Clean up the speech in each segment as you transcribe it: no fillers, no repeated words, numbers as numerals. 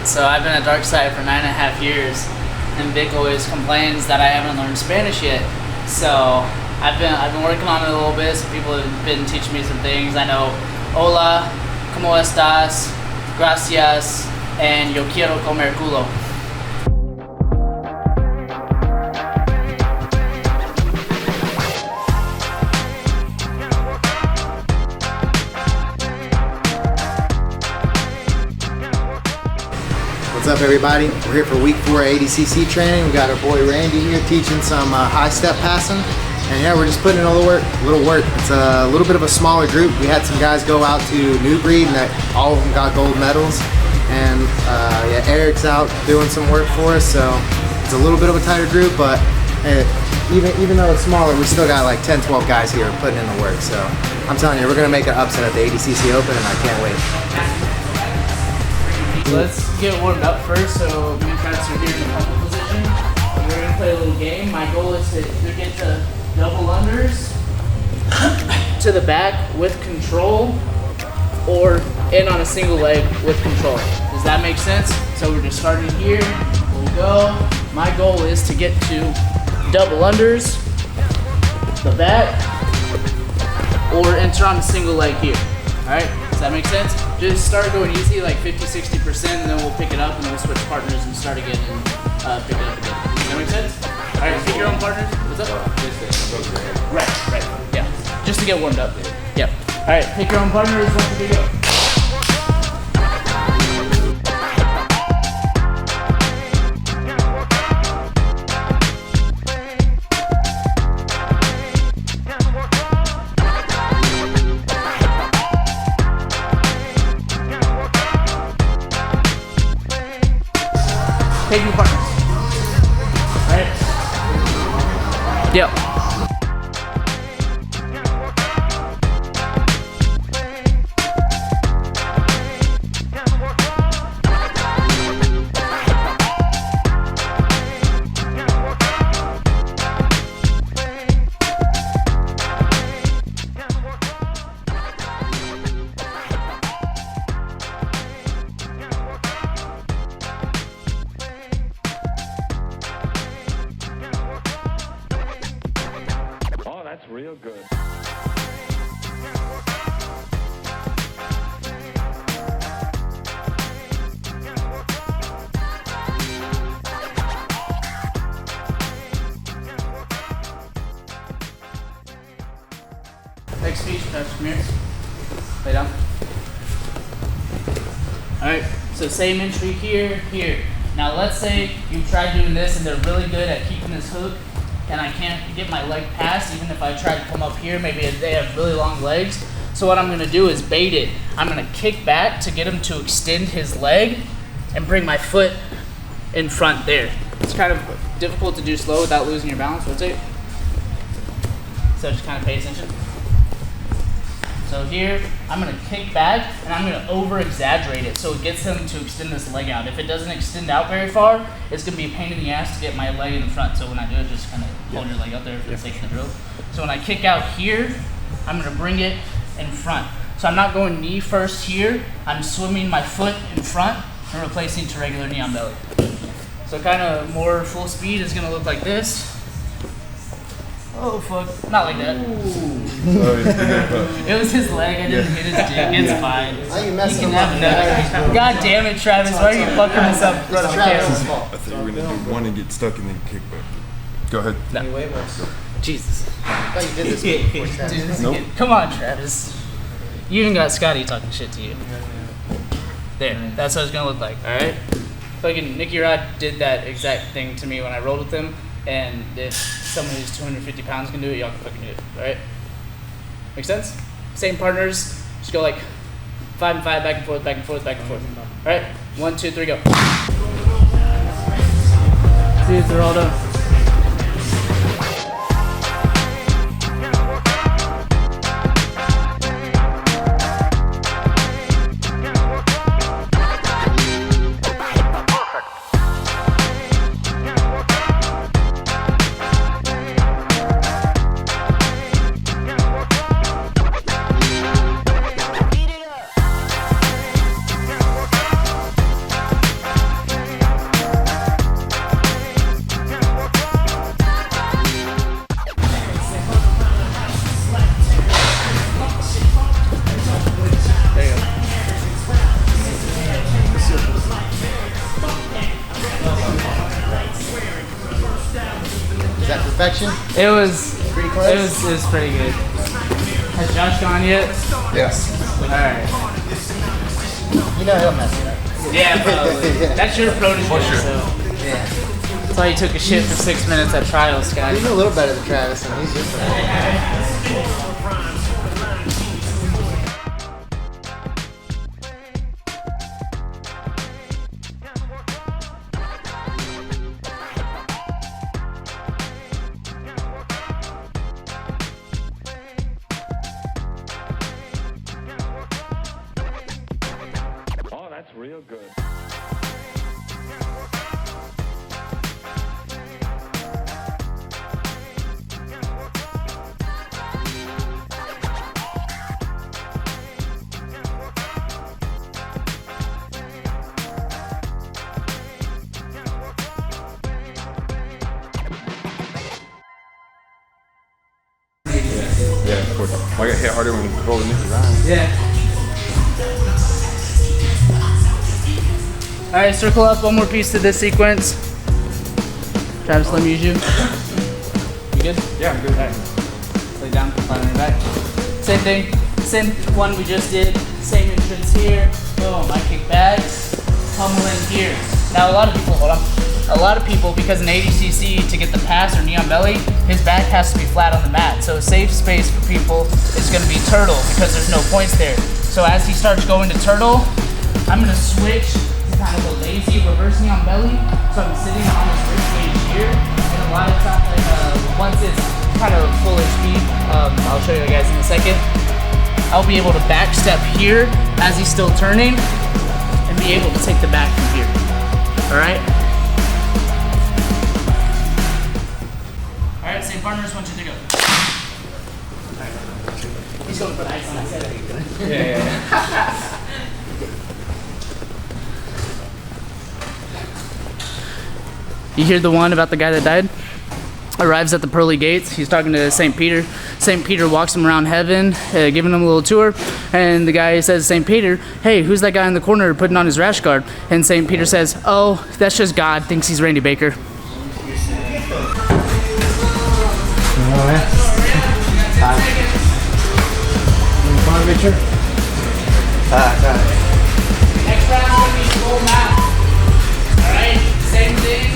So I've been at Dark Side for 9.5 years, and Vic always complains that I haven't learned Spanish yet. So I've been working on it a little bit. Some people have been teaching me some things. I know hola, ¿cómo estás? Gracias, and yo quiero comer culo. What's up, everybody? We're here for week 4 ADCC training. We got our boy Randy here teaching some high step passing. And yeah, we're just putting in a little work. It's a little bit of a smaller group. We had some guys go out to New Breed and all of them got gold medals. And yeah, Eric's out doing some work for us. So it's a little bit of a tighter group, but hey, even though it's smaller, we still got like 10, 12 guys here putting in the work. So I'm telling you, we're gonna make an upset at the ADCC Open and I can't wait. Let's get warmed up first. So me and Travis are here in the pumping position. We're gonna play a little game. My goal is to either get to double unders to the back with control, or in on a single leg with control. Does that make sense? So we're just starting here. We'll go. My goal is to get to double unders, the back, or enter on a single leg here. All right. Does that make sense? Just start going easy, like 50-60%, and then we'll pick it up and then we'll switch partners and start again and pick it up again. Does that make sense? All right, pick your own partners. What's up? Right. Yeah, just to get warmed up. Yeah. All right, pick your own partners. Let's go. Take your partners. Alright? Yep. That's real good. Next speech, Travis, come here. Lay down. Alright, so same entry here, here. Now let's say you try doing this and they're really good at keeping this hook, and I can't get my leg past, even if I try to come up here. Maybe they have really long legs. So what I'm gonna do is bait it. I'm gonna kick back to get him to extend his leg and bring my foot in front there. It's kind of difficult to do slow without losing your balance. Rotate. So just kind of pay attention. So here, I'm gonna kick back and I'm gonna over-exaggerate it so it gets him to extend this leg out. If it doesn't extend out very far, it's gonna be a pain in the ass to get my leg in the front. So when I do it, just kind of hold your leg up there for the sake of the drill. So when I kick out here, I'm gonna bring it in front. So I'm not going knee first here, I'm swimming my foot in front and replacing to regular knee on belly. So kind of more full speed is gonna look like this. Oh fuck, not like that. It was his leg, I didn't hit his dick, it's fine. You can have another. God damn it, Travis, why are you fucking this up in front of the camera? I thought you were gonna do one and get stuck and then kick back. Go ahead. No. Jesus. I thought you did this before, Travis. Do this again. Come on, Travis. You even got Scotty talking shit to you. There, that's what it's gonna look like, alright? Fucking Nicky Rod did that exact thing to me when I rolled with him. And if someone who's 250 pounds can do it, y'all can fucking do it, alright? Make sense? Same partners, just go like 5 and 5, back and forth, back and forth, back and forth. Alright? 1, 2, 3, go. See if they're all done. perfection? It was Pretty close? it was pretty good. Has Josh gone yet? Yes. Alright. You know he'll mess it up. Yeah, probably. That's your protege, For sure. so Yeah. that's why he took a shit for 6 minutes at trials, guys. He's a little better than Travis, and he's just Oh, that's real good. Yeah, of course. I got hit harder when rolling this around. Yeah. Alright, circle up one more piece to this sequence. Travis, let me use you. You good? Yeah, I'm good. Alright. Lay down, flat on your back. Same thing. Same one we just did. Same entrance here. Boom. I kick back. Pummel in here. Now a lot of people, hold on. A lot of people, because in ADCC, to get the pass or knee on belly, his back has to be flat on the mat. So a safe space for people is going to be turtle because there's no points there. So as he starts going to turtle, I'm going to switch to kind of a lazy reverse knee on belly. So I'm sitting on his rib cage here. And a lot of times, once it's kind of full HP, I'll show you guys in a second, I'll be able to back step here as he's still turning and be able to take the back from here. All right? Alright, same partners, 1, 2, 3, go. Alright. He's going to put ice on his head. Yeah. You hear the one about the guy that died? Arrives at the pearly gates. He's talking to St. Peter. St. Peter walks him around heaven, giving him a little tour. And the guy says to St. Peter, hey, who's that guy in the corner putting on his rash guard? And St. Peter says, oh, that's just God, thinks he's Randy Baker. Richard? Next round is going to be full mount. Alright, same thing.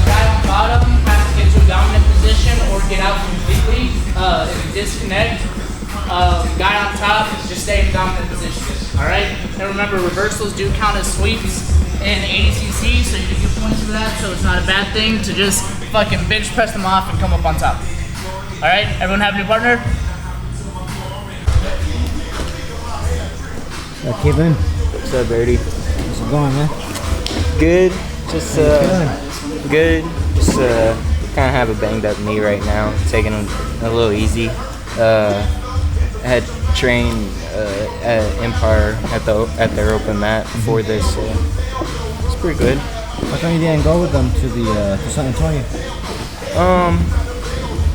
Guy on bottom has to get to a dominant position or get out completely. If you disconnect, guy on top, just stay in dominant position. Alright? And remember, reversals do count as sweeps in ADCC, so you can get points for that, so it's not a bad thing to just fucking bench press them off and come up on top. Alright, everyone have a new partner? What's up, Caitlin? What's up, Birdie? How's it going, man? Good. Just good. Just kind of have a banged up knee right now. Taking it a little easy. I had trained at Empire at their open mat before this. It's pretty good. How come you didn't go with them to San Antonio?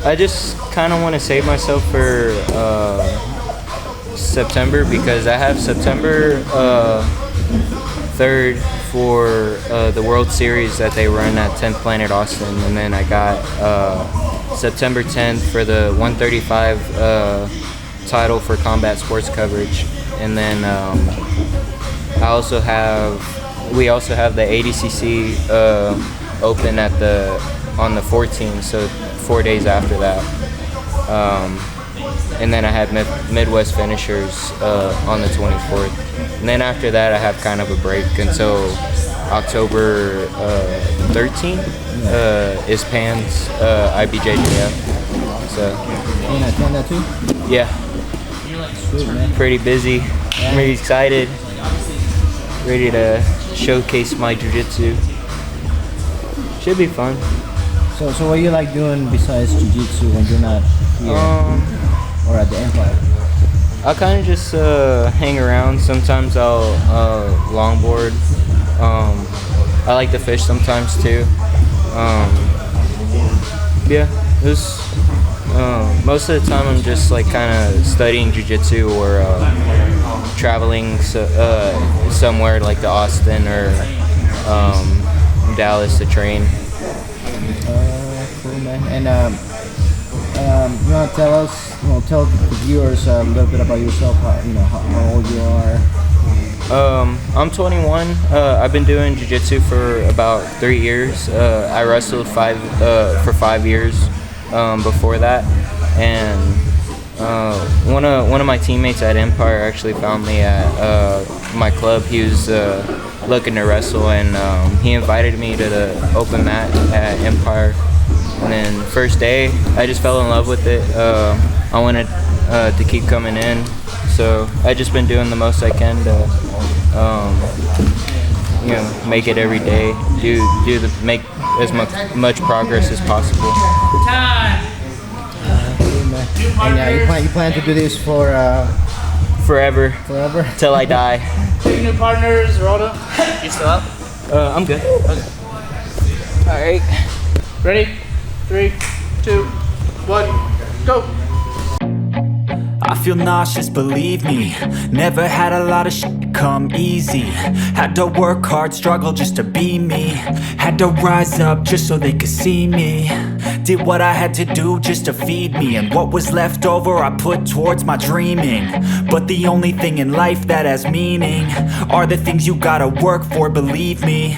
I just kind of want to save myself for September because I have September 3rd for the World Series that they run at 10th Planet Austin, and then I got September 10th for the 135 title for combat sports coverage, and then we also have the ADCC open on the 14th, so 4 days after that. And then I had Midwest Finishers on the 24th. And then after that, I have kind of a break until October 13th is Pan's IBJJF. So, You gonna attend that too? yeah, Sweet, man. pretty busy. I'm really excited. Ready to showcase my jiu-jitsu. Should be fun. So what you like doing besides jiu-jitsu when you're not here or at the Empire? I'll kind of just hang around. Sometimes I'll longboard. I like to fish sometimes too. Yeah, most of the time I'm just like kind of studying jiu-jitsu or traveling somewhere like to Austin or Dallas to train. Cool, man. And you want to tell us, tell the viewers a little bit about yourself, how old you are. I'm 21. I've been doing jiu-jitsu for about 3 years. I wrestled for 5 years before that, and one of my teammates at Empire actually found me at my club. He was looking to wrestle, and he invited me to the open mat at Empire. And then first day, I just fell in love with it. I wanted to keep coming in, so I just been doing the most I can to, make it every day. Make as much progress as possible. Time. And you plan to do this for Forever. forever? Till I die. Two new partners, Rhoda. You still up? I'm good. Okay. All right. Ready? 3, 2, 1, go. I feel nauseous, believe me. Never had a lot of shit come easy. Had to work hard, struggle just to be me. Had to rise up just so they could see me. Did what I had to do just to feed me. And what was left over I put towards my dreaming. But the only thing in life that has meaning are the things you gotta work for, believe me.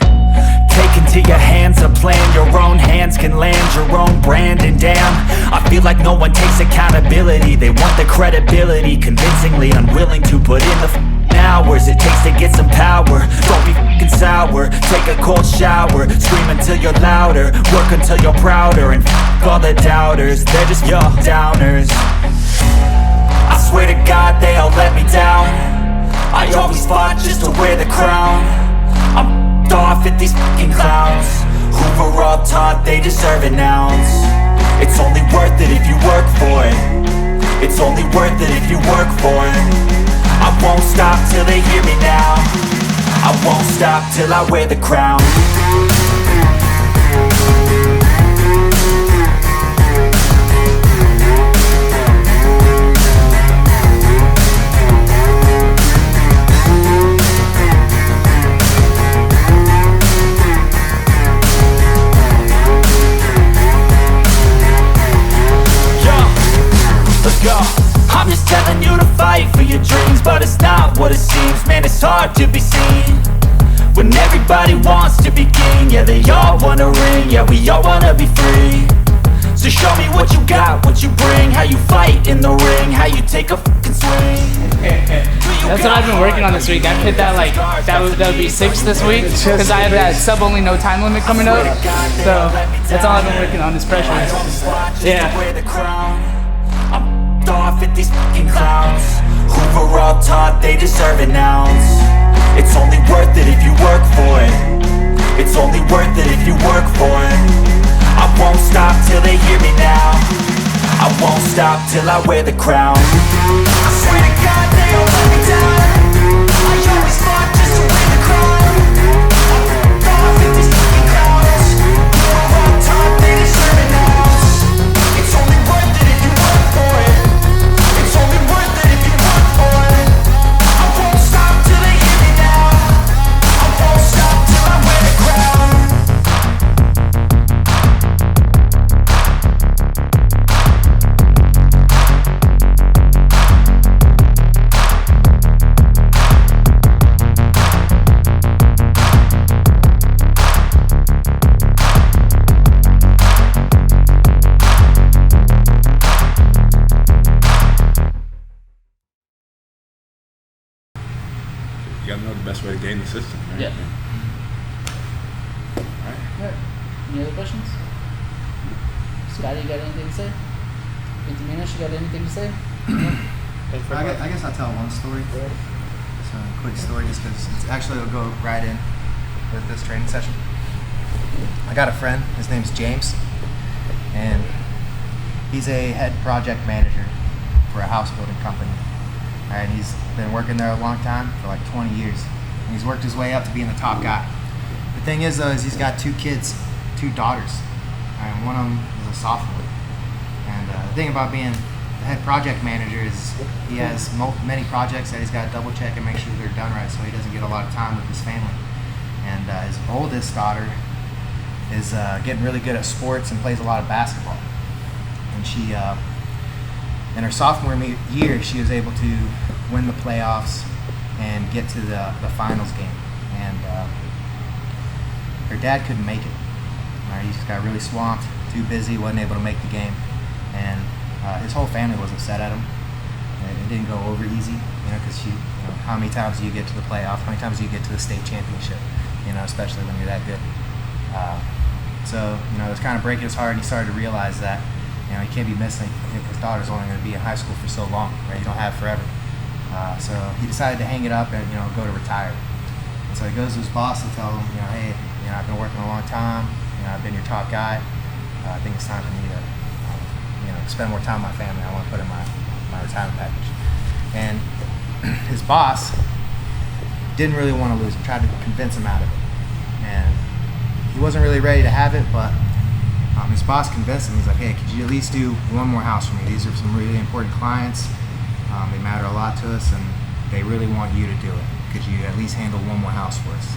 Take into your hands a plan. Your own hands can land your own brand. And damn, I feel like no one takes accountability. They want the credibility, convincingly unwilling to put in the hours it takes to get some power. Don't be f***ing sour. Take a cold shower. Scream until you're louder. Work until you're prouder. And f*** all the doubters, they're just your downers. I swear to God they all let me down. I always fought just to wear the crown. I'm off at these fucking clowns who were all taught they deserve an ounce. It's only worth it if you work for it. It's only worth it if you work for it. I won't stop till they hear me now. I won't stop till I wear the crown. I'm just telling you to fight for your dreams, but it's not what it seems. Man, it's hard to be seen when everybody wants to be king. Yeah, they all wanna ring, yeah, we all wanna be free. So show me what you got, what you bring, how you fight in the ring, how you take a fucking swing. That's what I've been working on this week. I've hit that that would be 6 this week because I have that sub only no time limit coming up. So that's all I've been working on is pressure. Yeah. Off at these fucking clowns who were all taught they deserve an ounce. It's only worth it if you work for it. It's only worth it if you work for it. I won't stop till they hear me now. I won't stop till I wear the crown. I swear to God they all let me down. I always fought just to wear the crown. I'm off at these fucking clowns who were all taught they deserve an ounce. It's only worth it if you work for it. It's only worth it if you work for it. I won't stop till they hear me now. I won't stop till I wear the crown. You gotta know the best way to gain the system, right? Yeah. Alright. Any other questions? Scotty, you got anything to say? 50 minutes, you got anything to say? I guess I'll tell one story. It's a quick story just because it'll go right in with this training session. I got a friend, his name's James, and he's a head project manager for a house building company. And he's been working there a long time, for like 20 years. And he's worked his way up to being the top guy. The thing is though, is he's got 2 kids, 2 daughters. And one of them is a sophomore. And the thing about being the head project manager is he has many projects that he's got to double check and make sure they're done right so he doesn't get a lot of time with his family. And his oldest daughter is getting really good at sports and plays a lot of basketball. And she, in her sophomore year, she was able to win the playoffs and get to the finals game. And her dad couldn't make it. He just got really swamped, too busy, wasn't able to make the game. And his whole family was upset at him. It didn't go over easy, because how many times do you get to the playoff? How many times do you get to the state championship? Especially when you're that good. So it was kind of breaking his heart, and he started to realize that he can't be missing. His daughter's only going to be in high school for so long, right? You don't have forever. So he decided to hang it up and go to retire. And so he goes to his boss and tells him, hey, I've been working a long time. I've been your top guy. I think it's time for me to spend more time with my family. I want to put in my retirement package. And his boss didn't really want to lose him, tried to convince him out of it. And he wasn't really ready to have it, but his boss convinced him. He's like, hey, could you at least do one more house for me? These are some really important clients. They matter a lot to us, and they really want you to do it. Could you at least handle one more house for us?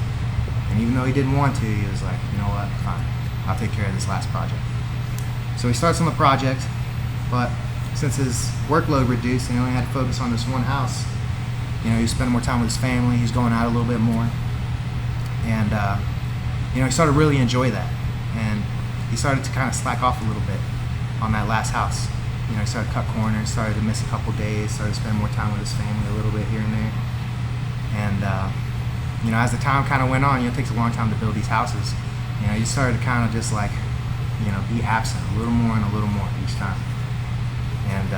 And even though he didn't want to, he was like, you know what, fine. I'll take care of this last project. So he starts on the project, but since his workload reduced and he only had to focus on this one house, he was spending more time with his family, he's going out a little bit more. And he started to really enjoy that. And he started to kind of slack off a little bit on that last house. He started to cut corners, started to miss a couple days, started to spend more time with his family a little bit here and there. And as the time kind of went on, it takes a long time to build these houses. You started to kind of just like, be absent a little more and a little more each time. And,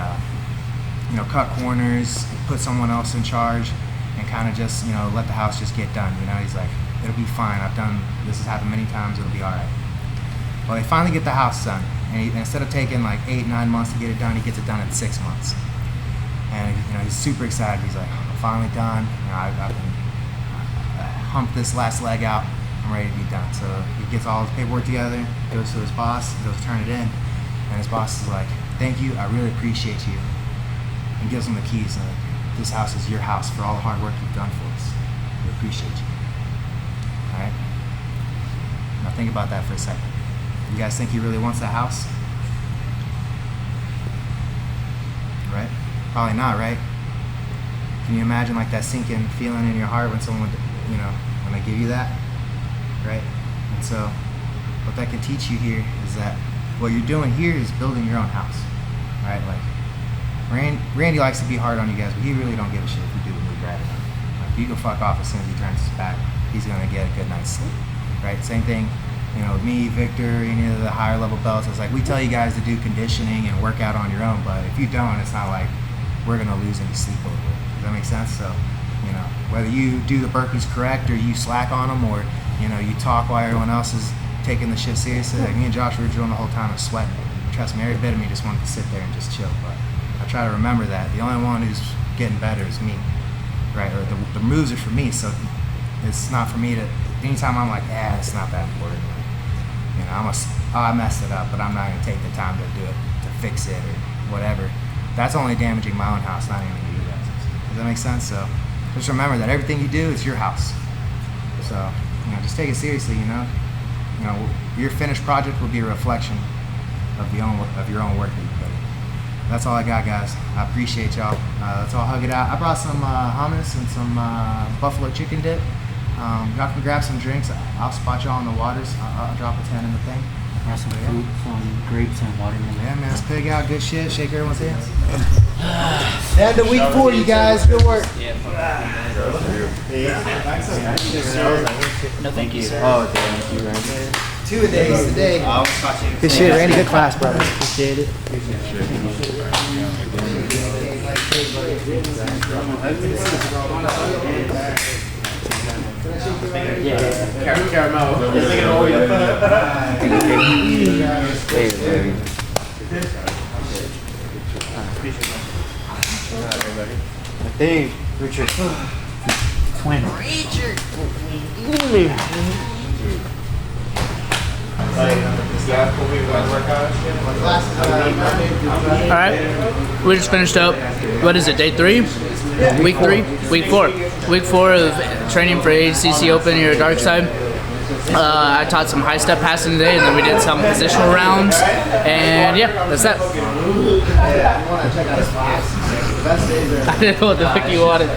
cut corners, put someone else in charge, and kind of just, let the house just get done. He's like, it'll be fine. This has happened many times, it'll be all right. Well, they finally get the house done. And instead of taking like 8-9 months to get it done, he gets it done in 6 months. And, he's super excited. He's like, I'm finally done. I've humped this last leg out. I'm ready to be done. So he gets all his paperwork together, goes to his boss, goes to turn it in, and his boss is like, thank you, I really appreciate you. And gives him the keys. And this house is your house for all the hard work you've done for us. We appreciate you. All right? Now think about that for a second. You guys think he really wants that house? Right? Probably not, right? Can you imagine like that sinking feeling in your heart when someone, when they give you that? Right? And so what that can teach you here is that what you're doing here is building your own house. Right? Like Randy likes to be hard on you guys, but he really don't give a shit if you do what you're grabbing. Like, you can fuck off as soon as he turns his back. He's gonna get a good night's sleep. Right? Same thing, with me, Victor, any of the higher level belts. It's like we tell you guys to do conditioning and work out on your own, but if you don't, it's not like we're gonna lose any sleep over it. Does that make sense? So, whether you do the burpees correct or you slack on them, or you talk while everyone else is taking the shit seriously. Like me and Josh were drilling the whole time, I was sweating. Trust me, every bit of me just wanted to sit there and just chill. But I try to remember that the only one who's getting better is me, right? Or the moves are for me, so it's not for me to. Anytime I'm like, it's not that important. I messed it up, but I'm not gonna take the time to do it, to fix it or whatever. That's only damaging my own house, not even you guys. Does that make sense? So just remember that everything you do is your house. So just take it seriously. Your finished project will be a reflection of your own work that you put in. That's all I got, guys. I appreciate y'all. Let's all hug it out. I brought some hummus and some buffalo chicken dip. Y'all can grab some drinks. I'll spot y'all on the waters. I'll drop a 10 in the thing. Have some fruit, some grapes and watermelon. Yeah, man, let's pig out. Good shit. Shake everyone's hands. And the week 4, you guys. Good work. No, thank you, sir. Oh, thank you, Randy. 2 a days today. Good shit, Randy. Good class, brother. Appreciate it. Caramel. Hey, Richard. Twin. All right, we just finished up. What is it? Day 3, week 3, week 4, week 4 of training for ADCC Open here at Darkside. I taught some high step passing today, and then we did some positional rounds. And yeah, that's that. I didn't know what the fuck you wanted.